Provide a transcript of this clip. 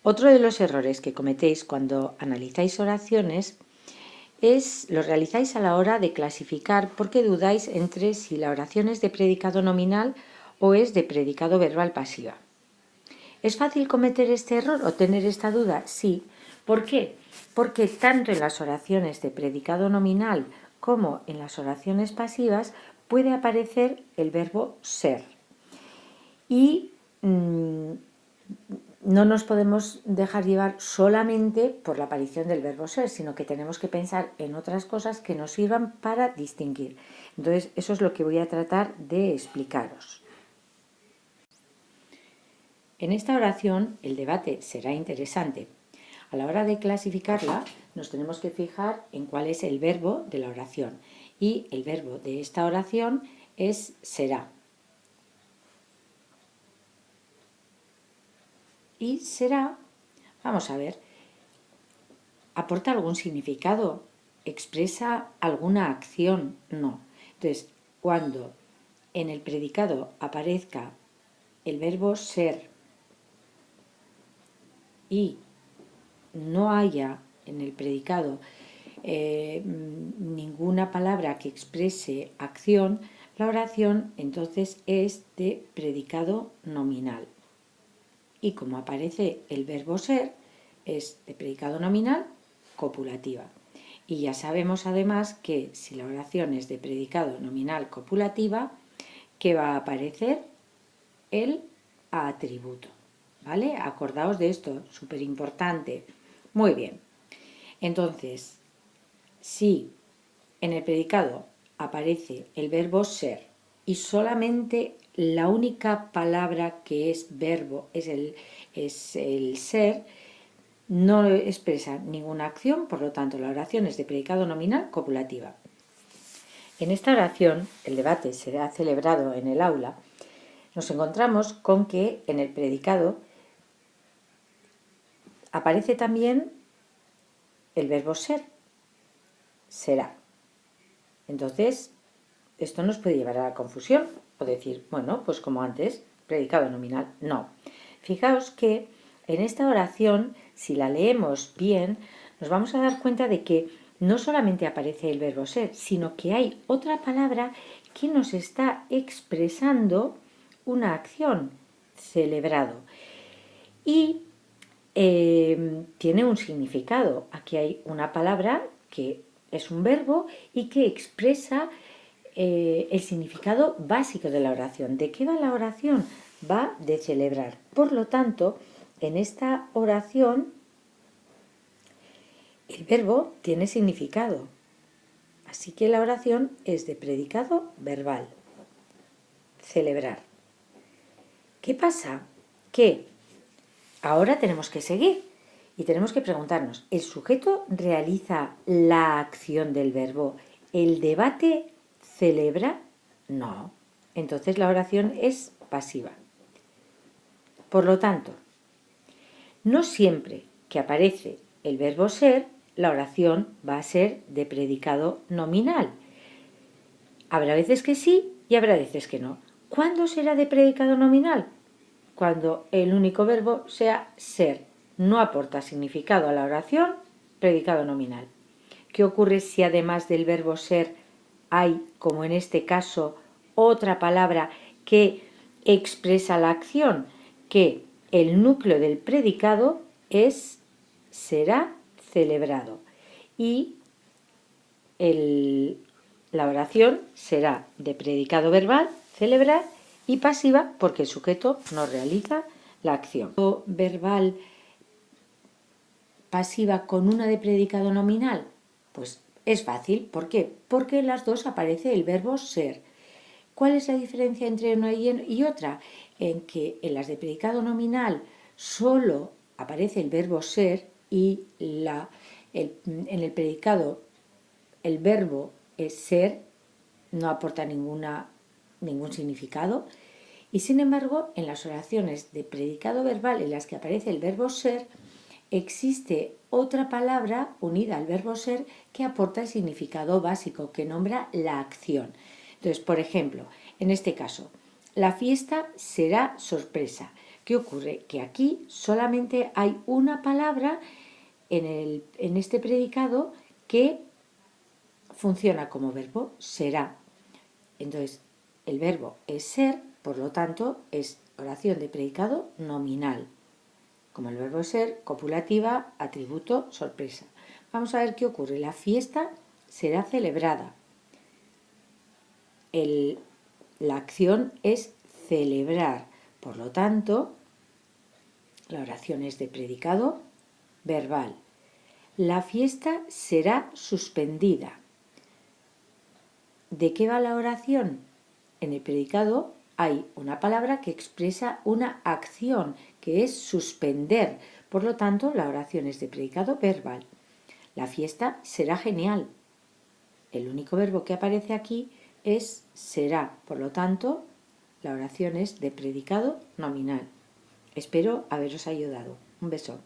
Otro de los errores que cometéis cuando analizáis oraciones lo realizáis a la hora de clasificar porque dudáis entre si la oración es de predicado nominal o es de predicado verbal pasiva. ¿Es fácil cometer este error o tener esta duda? Sí. ¿Por qué? Porque tanto en las oraciones de predicado nominal como en las oraciones pasivas puede aparecer el verbo ser. Y no nos podemos dejar llevar solamente por la aparición del verbo ser, sino que tenemos que pensar en otras cosas que nos sirvan para distinguir. Entonces, eso es lo que voy a tratar de explicaros. En esta oración el debate será interesante. A la hora de clasificarla nos tenemos que fijar en cuál es el verbo de la oración. Y el verbo de esta oración es será. Y será, vamos a ver, ¿aporta algún significado? ¿Expresa alguna acción? No. Entonces, cuando en el predicado aparezca el verbo ser y no haya en el predicado ninguna palabra que exprese acción, la oración entonces es de predicado nominal. Y como aparece el verbo ser, es de predicado nominal copulativa. Y ya sabemos además que si la oración es de predicado nominal copulativa, que va a aparecer el atributo. ¿Vale? Acordaos de esto, súper importante. Muy bien. Entonces, si en el predicado aparece el verbo ser y solamente la única palabra que es verbo es el ser, no expresa ninguna acción, por lo tanto la oración es de predicado nominal copulativa. En esta oración, el debate será celebrado en el aula, nos encontramos con que en el predicado aparece también el verbo ser, será. Entonces, esto nos puede llevar a la confusión o decir, bueno, pues como antes, predicado nominal. No. Fijaos que en esta oración, si la leemos bien, nos vamos a dar cuenta de que no solamente aparece el verbo ser, sino que hay otra palabra que nos está expresando una acción, celebrado. Y tiene un significado. Aquí hay una palabra que es un verbo y que expresa el significado básico de la oración. ¿De qué va la oración? Va de celebrar. Por lo tanto, en esta oración el verbo tiene significado. Así que la oración es de predicado verbal. Celebrar. ¿Qué pasa? Que ahora tenemos que seguir y tenemos que preguntarnos, ¿el sujeto realiza la acción del verbo? ¿El debate celebra? No. Entonces la oración es pasiva. Por lo tanto, no siempre que aparece el verbo ser, la oración va a ser de predicado nominal. Habrá veces que sí y habrá veces que no. ¿Cuándo será de predicado nominal? Cuando el único verbo sea ser. No aporta significado a la oración, predicado nominal. ¿Qué ocurre si además del verbo ser hay, como en este caso, otra palabra que expresa la acción? Que el núcleo del predicado es será celebrado y la oración será de predicado verbal, celebrar, y pasiva porque el sujeto no realiza la acción. Verbal pasiva con una de predicado nominal, pues es fácil. ¿Por qué? Porque en las dos aparece el verbo ser. ¿Cuál es la diferencia entre una y otra? En que en las de predicado nominal solo aparece el verbo ser y en el predicado el verbo es ser, no aporta ningún significado. Y sin embargo, en las oraciones de predicado verbal en las que aparece el verbo ser, existe otra palabra unida al verbo ser que aporta el significado básico, que nombra la acción. Entonces, por ejemplo, en este caso, la fiesta será sorpresa. ¿Qué ocurre? Que aquí solamente hay una palabra en este predicado que funciona como verbo, será. Entonces, el verbo es ser, por lo tanto, es oración de predicado nominal. Como el verbo ser, copulativa, atributo, sorpresa. Vamos a ver qué ocurre. La fiesta será celebrada. La acción es celebrar. Por lo tanto, la oración es de predicado verbal. La fiesta será suspendida. ¿De qué va la oración? En el predicado hay una palabra que expresa una acción, que es suspender. Por lo tanto, la oración es de predicado verbal. La fiesta será genial. El único verbo que aparece aquí es será. Por lo tanto, la oración es de predicado nominal. Espero haberos ayudado. Un beso.